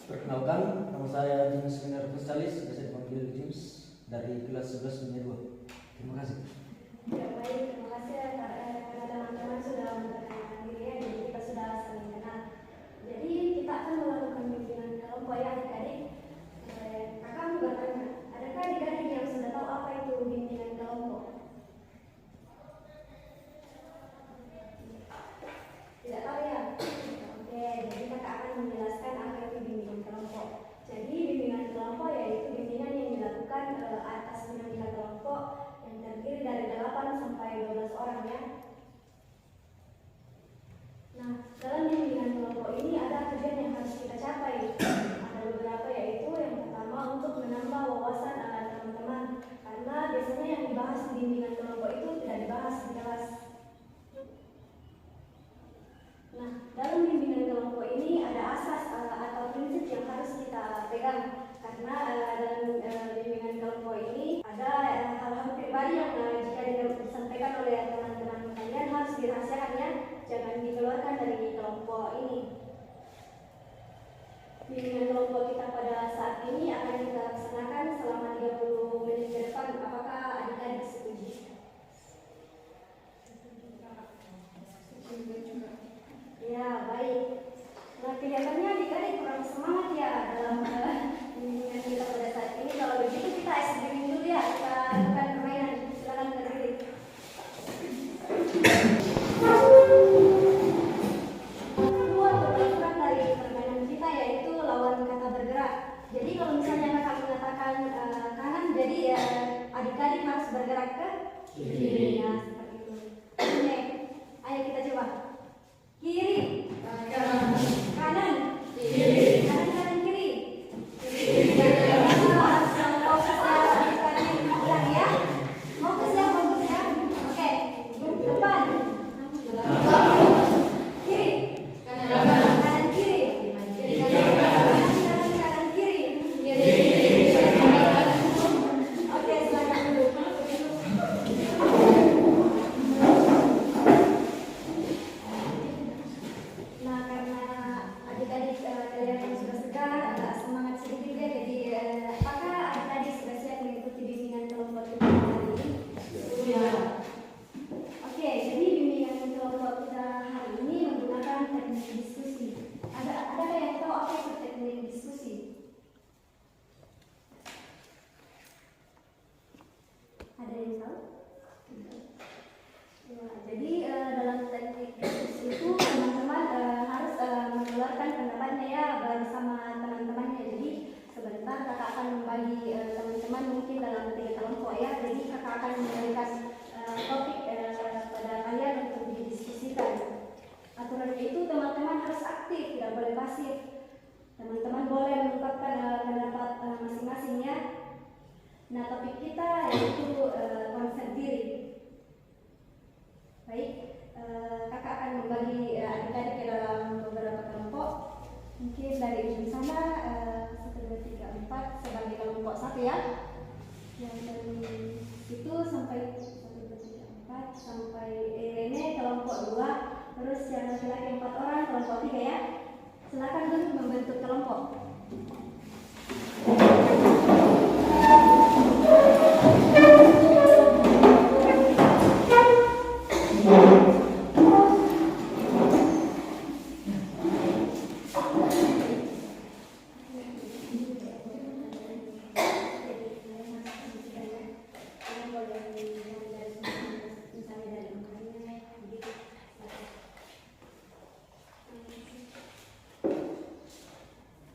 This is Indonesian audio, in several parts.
Perkenalkan, nama saya James Minar Kustalis, biasa dipanggil James, dari kelas 11 dunia 2. Terima kasih. Ya, baik, terima kasih karena teman-teman sudah memperkenalkan diri ya, jadi kita sudah saling kenal. Jadi kita akan melakukan bimbingan kelompok ya adik-adik. Kakak mau bertanya, adakah adik-adik yang sudah tahu apa itu bimbingan kelompok? Tidak tahu ya? Oke, jadi kakak akan menjelaskan apa itu bimbingan kelompok. Jadi bimbingan kelompok yaitu bimbingan yang dilakukan atas dinamika kelompok yang terdiri dari 8 sampai 12 orang ya. Nah, dalam bimbingan kelompok ini ada tujuan yang harus kita capai. Ada beberapa yaitu yang pertama untuk menambah wawasan teman-teman, karena biasanya yang dibahas di bimbingan kelompok itu tidak dibahas di kelas. Nah, dalam bimbingan kelompok ini ada asas atau prinsip yang harus kita pegang, karena dalam bimbingan kelompok ini ada hal-hal pribadi yang jika disampaikan oleh teman-teman kalian harus dirahasiakan ya, jangan dikeluarkan dari kelompok ini. Bimbingan kelompok kita pada saat ini akan kita laksanakan selama 30 menit ke depan. Apakah adik-adik setuju? Ya, baik. Nah, kelihatannya adik-adik kurang semangat ya dalam bimbingan kita pada saat ini. Kalau begitu kita ice cream dulu ya, kita lakukan permainan. Silakan berdiri. Dua peraturan dari permainan kita yaitu lawan kata bergerak. Jadi kalau misalnya kakak mengatakan kanan, jadi adik-adik harus bergerak ke kiri. Ya, seperti itu. Oke, ayo kita coba. Kiri, kanan, kanan, kiri, kanan, kanan, kiri, kiri, kanan. Ulang ya. Fokus ya, fokus ya. Oke, depan, kiri, kanan, kanan, kiri, kiri, kanan, kanan, kiri, kiri, kanan. Oke, silakan dulu. Nah, karena adik-adik kalian yang sudah segar, agak semangat sedikit ya. Jadi, apakah adik-adik sudah siap mengikuti bimbingan kelompok kita hari ini? Ya. Oke, jadi bimbingan kelompok kita hari ini menggunakan teknik diskusi. Ada yang tahu apa itu teknik diskusi? Ada yang tahu? Ya, jadi dalam teknik diskusi itu teman-teman harus mengeluarkan pendapatnya ya bersama teman-temannya. Jadi sebentar kakak akan membagi teman-teman mungkin dalam 3 kelompok ya. Jadi kakak akan memberikan topik pada kalian untuk didiskusikan. Aturannya itu teman-teman harus aktif, tidak boleh pasif. Teman-teman boleh mengungkapkan pendapat masing-masing ya. Nah, topik kita yaitu konsep diri. Baik, kakak akan membagi adik-adik ke dalam beberapa kelompok. Mungkin dari ujung sana 1, 2, 3, 4 sebagai kelompok 1 ya. Yang dari situ sampai 1, 2, 3, 4 sampai ini kelompok 2. Terus yang laki-laki 4 orang kelompok 3 ya. Silakan dulu membentuk kelompok.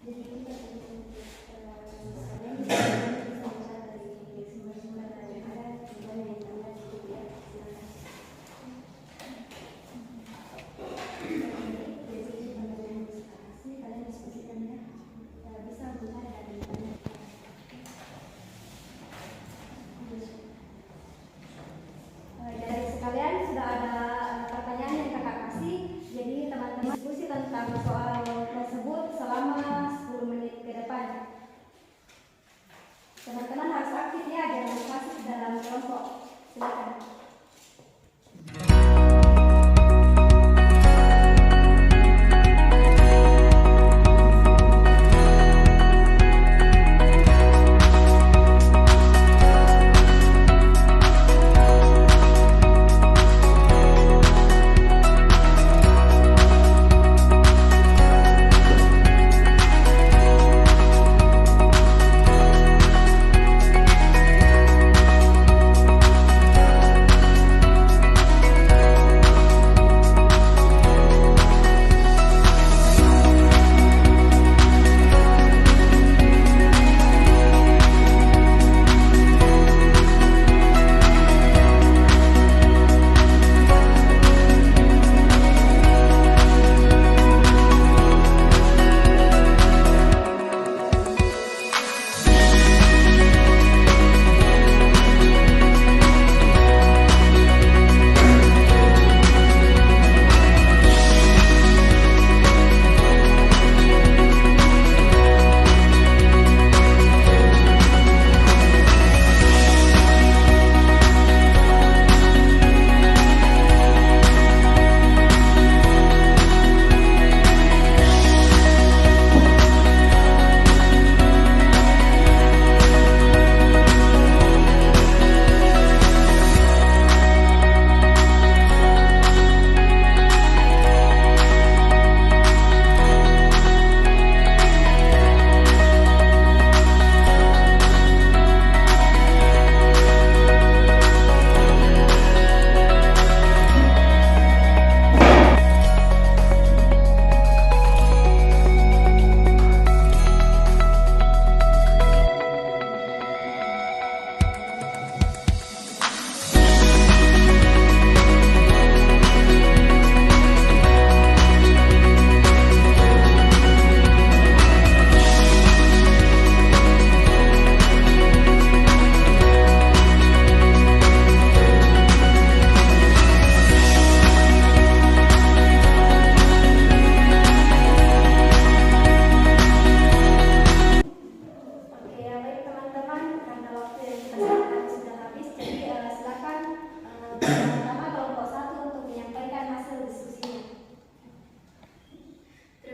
Jadi kita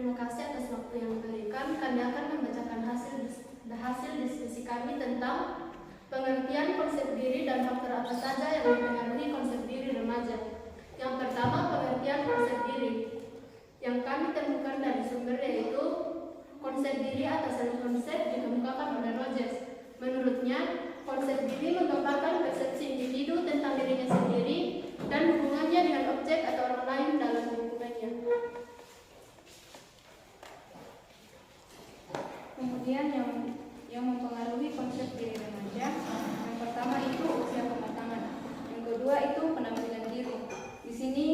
terima kasih atas waktu yang diberikan. Kami akan membacakan hasil diskusi kami tentang pengertian konsep diri dan faktor apa saja yang mempengaruhi konsep diri remaja. Yang pertama, pengertian konsep diri yang kami temukan dari sumber yaitu konsep diri atas konsep dikemukakan oleh Rogers. Menurutnya, konsep diri menggambarkan persepsi individu tentang dirinya sendiri dan hubungannya dengan objek atau orang lain dalam lingkungannya. Kemudian yang mempengaruhi konsep diri remaja, yang pertama itu usia kematangan, yang kedua itu penampilan diri. Di sini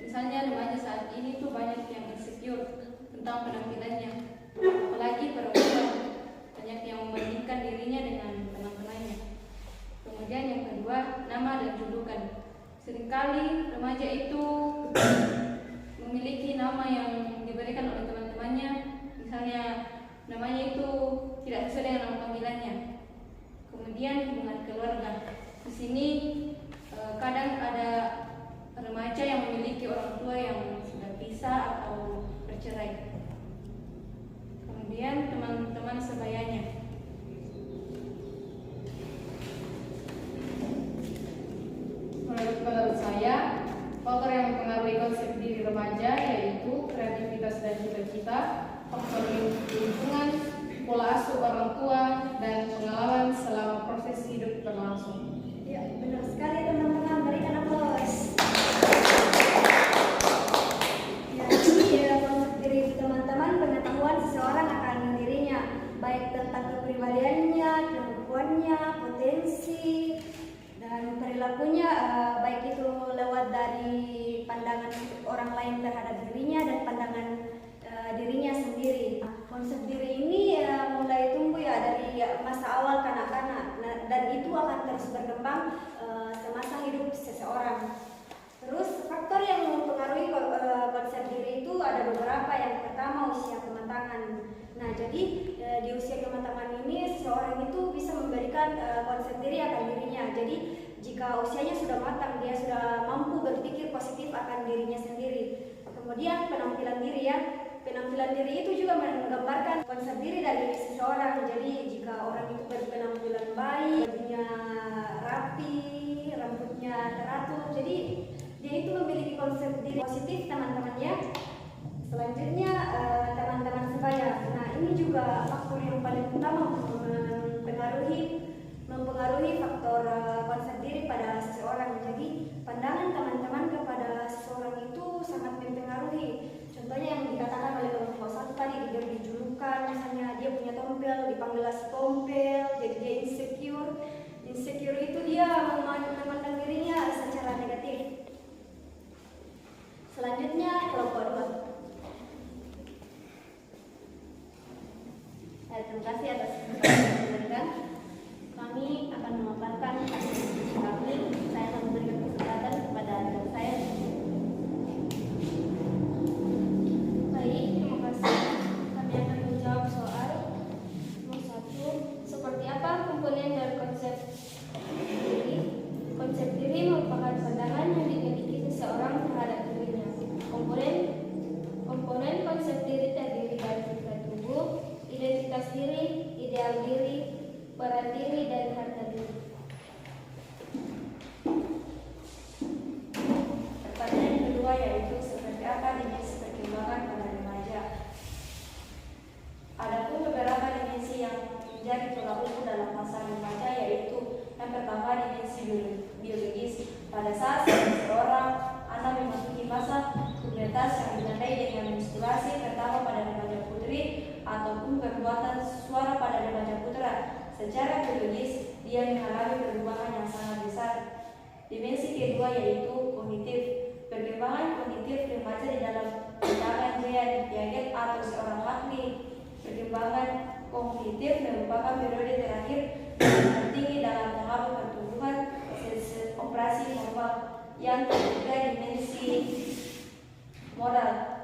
misalnya remaja saat ini tuh banyak yang insecure tentang penampilannya, apalagi perempuan banyak yang membandingkan dirinya dengan teman-temannya. Kemudian yang kedua, nama dan julukan. Seringkali remaja itu memiliki nama yang diberikan oleh teman-temannya, misalnya namanya itu tidak sesuai dengan nama panggilannya. Kemudian hubungan keluarga. Di sini kadang ada remaja yang memiliki orang tua yang sudah pisah atau bercerai. Kemudian teman-teman sebayanya. Menurut saya, faktor yang mempengaruhi konsep diri remaja yaitu kreativitas dan cita-cita, faktor lingkungan, pola asuh orang tua, dan pengalaman selama proses hidup berlangsung. Ya, benar sekali teman-teman, berikan aplaus. Ya, ini konsep diri teman-teman, pengetahuan seseorang akan dirinya, baik tentang kepribadiannya, kemampuannya, potensi, dan perilakunya, baik itu lewat dari pandangan orang lain terhadap dirinya dan pandangan dirinya sendiri. Konsep diri ini mulai tumbuh ya dari masa awal kanak-kanak, dan itu akan terus berkembang semasa hidup seseorang. Terus faktor yang mempengaruhi konsep diri itu ada beberapa. Yang pertama, usia kematangan. Nah, jadi di usia kematangan ini seseorang itu bisa memberikan konsep diri akan dirinya. Jadi jika usianya sudah matang, dia sudah mampu berpikir positif akan dirinya sendiri. Kemudian penampilan diri ya. Penampilan diri itu juga menggambarkan konsep diri dari seseorang. Jadi jika orang itu berpenampilan baik, bajunya rapi, rambutnya teratur, jadi dia itu memiliki konsep diri positif teman-teman ya. Selanjutnya teman-teman sebaya. Nah, ini juga faktor yang paling utama mempengaruhi faktor konseb diri pada seseorang. Jadi pandangan teman-teman kepada seseorang itu sangat mempengaruhi. Contohnya yang dikatakan oleh kelompok satu tadi, diberi julukan, misalnya dia punya tompel, dipanggil si tompel, jadi dia insecure. Insecure itu dia memandang dirinya secara negatif. Selanjutnya kelompok 2. Terima kasih atas kesempatan. Kami akan memaparkan hasil diskusi kami. Saya akan memberikan kesempatan kepada rekan saya. Baik, terima kasih. Kami akan menjawab soal nomor 1. Seperti apa komponen dari konsep diri? Konsep diri merupakan pandangan yang dimiliki seseorang terhadap dirinya. Komponen konsep diri terdiri dari citra tubuh, identitas diri, ideal diri, peran diri, dan harta diri. Pertanyaan kedua yaitu seperti apa dimensi perkembangan pada remaja? Adapun beberapa dimensi yang menjadi tolak ukur dalam masa remaja yaitu yang pertama dimensi biologis. Pada saat seseorang anak memasuki masa pubertas yang ditandai dengan menstruasi pertama pada remaja putri ataupun perbuatan suara pada remaja putra. Secara biologis, dia mengalami perubahan yang sangat besar. Dimensi kedua yaitu kognitif. Perkembangan kognitif remaja di dalam pandangan Piaget atau seorang ahli perkembangan kognitif merupakan periode terakhir yang tertinggi dalam tahap pertumbuhan operasi normal. Yang ketiga, dimensi moral.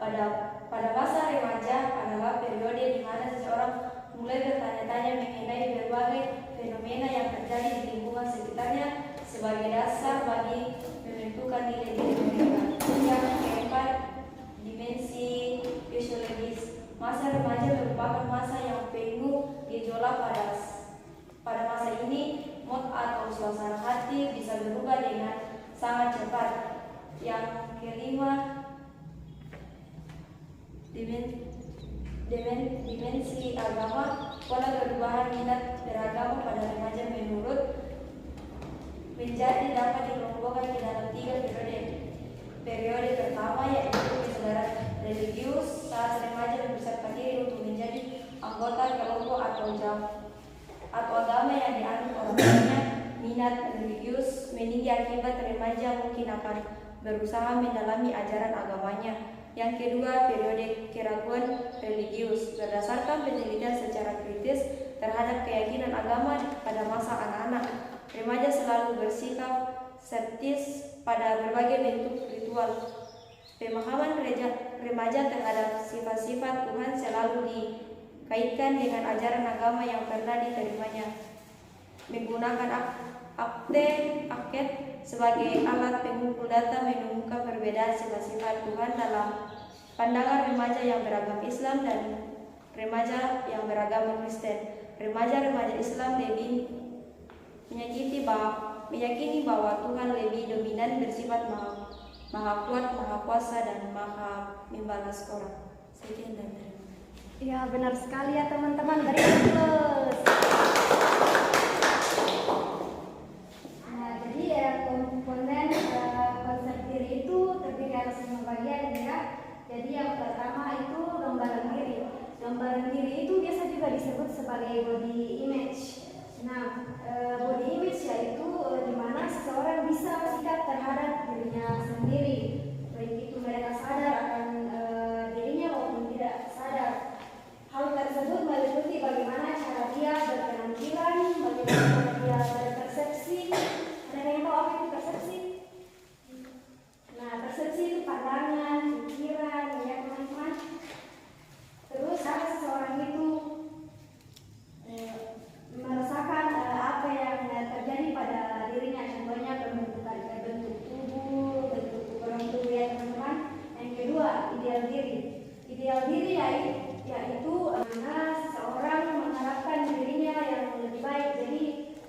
Pada masa remaja adalah periode di mana seseorang mulai bertanya-tanya mengenai berbagai fenomena yang terjadi di lingkungan sekitarnya sebagai dasar bagi menentukan nilai diri mereka. Yang keempat, dimensi fisiologis. dimensi agama, pola perubahan minat beragama pada remaja menjadi dapat dikelompokkan di dalam 3 periode. Periode pertama yaitu kesadaran religius saat remaja mempersiapkan diri untuk menjadi anggota kelompok atau agama yang dianut orang tuanya. Minat religius meninggi akibat remaja mungkin akan berusaha mendalami ajaran agamanya. Yang kedua, periode keraguan religius. Berdasarkan penelitian secara kritis terhadap keyakinan agama pada masa anak-anak, remaja selalu bersikap skeptis pada berbagai bentuk ritual. Pemahaman remaja terhadap sifat-sifat Tuhan selalu dikaitkan dengan ajaran agama yang pernah diterimanya. Menggunakan akte sebagai alat pengumpul data menemukan perbedaan sifat-sifat Tuhan dalam pandangan remaja yang beragama Islam dan remaja yang beragama Kristen. Remaja-remaja Islam lebih meyakini bahwa Tuhan lebih dominan, bersifat maha kuat, maha kuasa, dan maha membalas orang. Sekian dan terima kasih. Ya, benar sekali ya teman-teman. Beri aplaus. Nah, jadi komponen konsep diri itu terdiri atas 5 bagian ya. Jadi yang pertama itu gambaran diri. Gambaran diri itu biasa juga disebut sebagai body image. Nah, body image yaitu di mana seseorang bisa bersikap terhadap dirinya sendiri, baik itu mereka sadar akan dirinya maupun tidak sadar. Hal tersebut meliputi bagaimana cara dia berpenampilan, bagaimana dia berpersepsi. Ada yang tahu apa itu persepsi? Nah, persepsi itu pandangan, pikiran, ya teman-teman. Terus ada seseorang itu merasakan apa yang terjadi pada dirinya, contohnya bentuk tubuh, bentuk ukuran tubuh ya teman-teman. Yang kedua, ideal diri. Ideal diri yaitu mana seseorang mengharapkan dirinya yang lebih baik. Jadi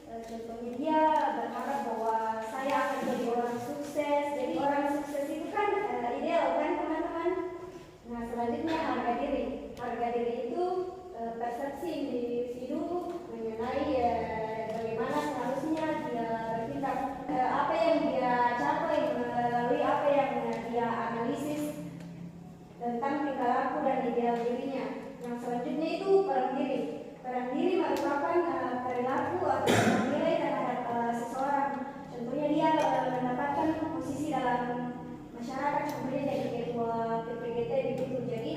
contohnya dia berharap bahwa saya akan jadi orang sukses. Jadi orang sukses itu kan ideal kan teman-teman. Nah, selanjutnya harga diri. Harga diri itu persepsi individu mengenai bagaimana seharusnya dia bertindak, apa yang dia capai melalui apa yang dia analisis tentang tingkah laku dan ideal dirinya. Yang selanjutnya itu peran diri. Peran diri merupakan perilaku atau nilai terhadap seseorang. Contohnya dia mendapatkan posisi dalam masyarakat, contohnya jadi ketua PPGT begitu. Jadi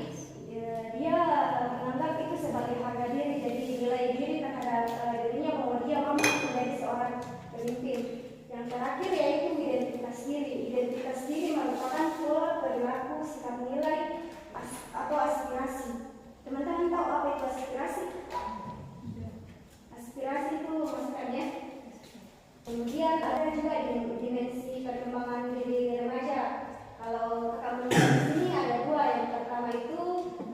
dia menganggap itu sebagai harga diri, jadi nilai diri terhadap dirinya bahwa dia mampu menjadi seorang pemimpin. Yang terakhir yaitu identitas diri. Identitas diri merupakan pola perilaku, sikap nilai atau aspirasi. Teman-teman tahu apa itu aspirasi? Aspirasi itu maksudnya. Kemudian ada juga dimensi perkembangan diri remaja. Kalau kamu di sini ada 2. Yang pertama itu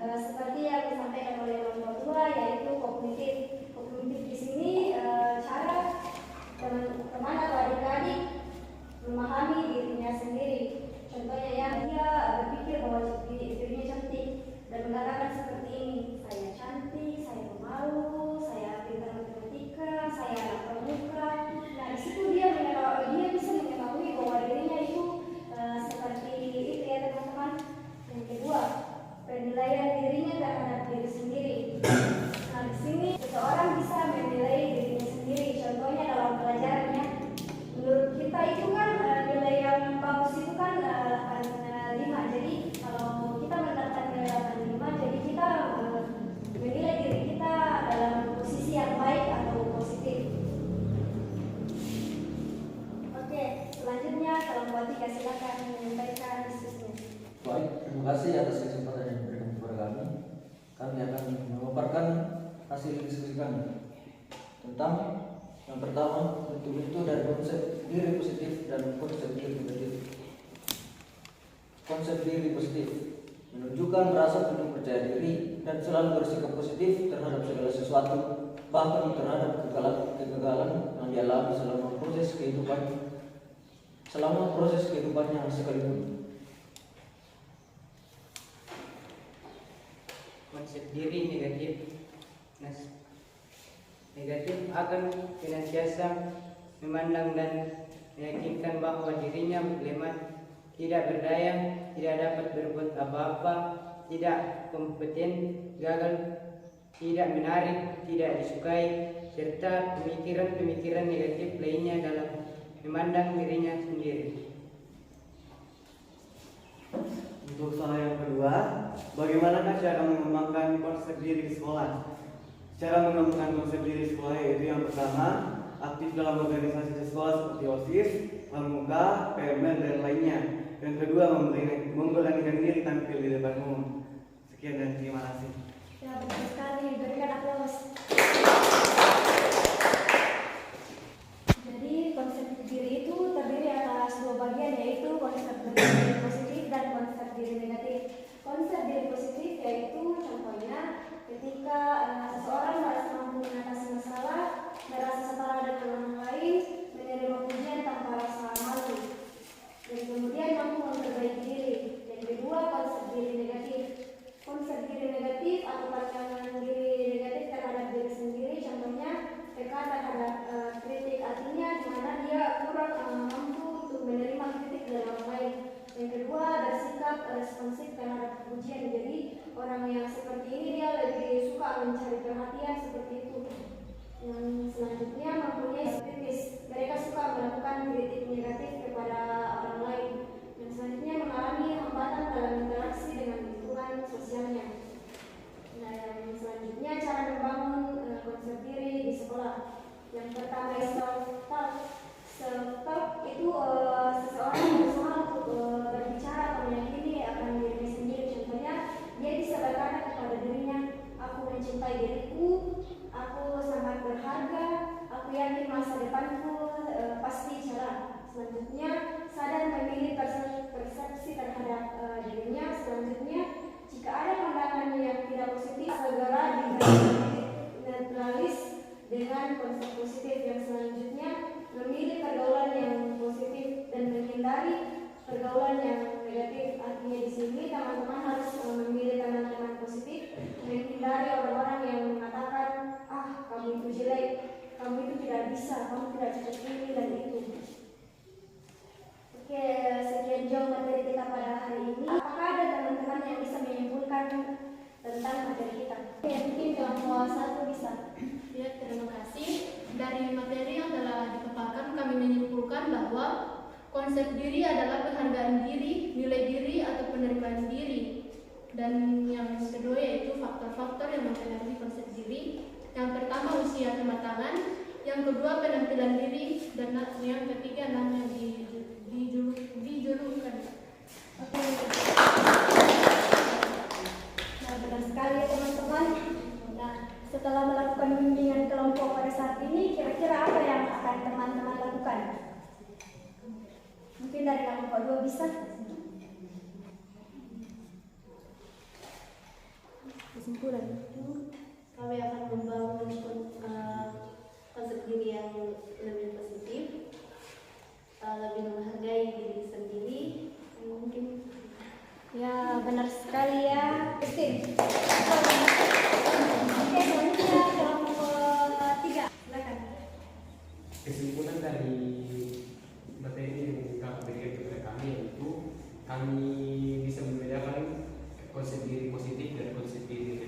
seperti yang disampaikan oleh nomor 2 yaitu kognitif. Kognitif di sini cara teman-teman atau adik-adik memahami dirinya sendiri. Contohnya ya, dia berpikir bahwa dirinya cantik dan mengatakan seperti ini, saya cantik, saya pemalu, saya pintar matematika, saya anak pramuka. Nah, di situ dia bisa mengetahui bahwa dirinya itu seperti itu ya teman-teman. Yang kedua, penilaian dirinya terhadap diri sendiri. Nah, di sini seseorang bisa menilai dirinya sendiri. Contohnya dalam pelajarannya, menurut kita itu kan nilai yang bagus itu kan 85. Jadi kalau kita mendapat nilai 85, jadi kita menilai diri kita dalam posisi yang baik atau positif. Oke, selanjutnya kalau Mbak Tika silakan menyampaikan diskusinya. Baik, terima kasih atas kesempatan yang diberikan kepada kami. Kami akan memaparkan hasil diskusi kami tentang yang pertama, bentuk-bentuk dari konsep diri positif dan konsep diri negatif. Konsep diri positif menunjukkan rasa penuh percaya diri dan selalu bersikap positif terhadap segala sesuatu, bahkan terhadap kegagalan yang dialami selama proses kehidupannya sekalipun. konsep diri negatif. Nah, negatif akan senantiasa memandang dan meyakinkan bahwa dirinya lemah, tidak berdaya, tidak dapat berbuat apa-apa, tidak kompeten, gagal, tidak menarik, tidak disukai, serta pemikiran-pemikiran negatif lainnya dalam memandang dirinya sendiri. Untuk soal yang kedua, bagaimanakah cara mengembangkan konsep diri di sekolah? Cara mengembangkan konsep diri di sekolah yaitu yang pertama, aktif dalam organisasi di sekolah seperti OSIS, pramuka, PMR, dan lainnya. Yang kedua, memberanikan diri tampil di depan umum. Sekian dan terima kasih. Ya, betul sekali. Berikan aplaus. Jadi konsep diri itu terdiri atas dua bagian, yaitu konsep diri positif dan konsep diri negatif. Konsep diri positif yaitu contohnya ketika seseorang merasa mampu mengatasi masalah, merasa setara dengan orang lain, menerima pujian tanpa rasa malu, dan kemudian mampu memperbaiki diri. Yang kedua, konsep diri negatif. Konsep diri negatif atau pandangan diri negatif terhadap diri sendiri, contohnya peka terhadap kritik, artinya di mana dia kurang mampu untuk menerima kritik dari orang lain. Yang kedua, bersikap responsif terhadap pujian. Jadi orang yang seperti ini dia lebih suka mencari perhatian seperti itu. Yang selanjutnya, mempunyai kritis. Mereka suka melakukan kritik negatif kepada orang lain. Yang selanjutnya, mengalami hambatan dalam interaksi dengan lingkungan sosialnya. Nah, yang selanjutnya, cara membangun konsep diri di sekolah. Yang pertama, self-talk. Self-talk itu seseorang yang berusaha untuk berbicara atau meyakini akan dirinya sendiri. Contohnya, dia bisa berkata kepada dirinya, aku mencintai diriku, aku sangat berharga, aku yakin masa depanku pasti cerah. Selanjutnya, sadar memilih persepsi terhadap dirinya. Selanjutnya, jika ada pandangan yang tidak positif, segera neutralis dengan konsep positif. Yang selanjutnya, memilih pergaulan yang positif dan menghindari pergaulan yang negatif. Artinya di sini teman-teman harus memilih teman-teman positif, menghindari orang-orang yang mengatakan, kamu itu jelek, kamu itu tidak bisa, kamu tidak cocok ini dan itu. Oke, sekian jauh materi kita pada hari ini. Apakah ada teman-teman yang bisa menyimpulkan tentang materi kita? Oke, mungkin kelompok satu bisa. Ya, terima kasih. Dari materi yang telah dipaparkan, kami menyimpulkan bahwa konsep diri adalah penghargaan diri, nilai diri atau penerimaan diri. Dan yang kedua yaitu faktor-faktor yang mempengaruhi konsep diri. Yang pertama, usia kematangan. Yang kedua, penampilan diri. Dan yang ketiga, namanya dijulukan. Oke. Nah, benar sekali ya teman-teman. Nah, setelah melakukan bimbingan kelompok pada saat ini, kira-kira apa yang akan teman-teman lakukan? Mungkin dari kelompok 2 bisa? Kesimpulan. Kami akan membangun konsep diri yang lebih positif, lebih menghargai diri sendiri. Mungkin Ya, benar sekali ya. Oke, selanjutnya kelompok 3. Silakan. Kesimpulan dari materi yang Kakak berikan kepada kami yaitu kami bisa membedakan konsep diri positif dan konsep diri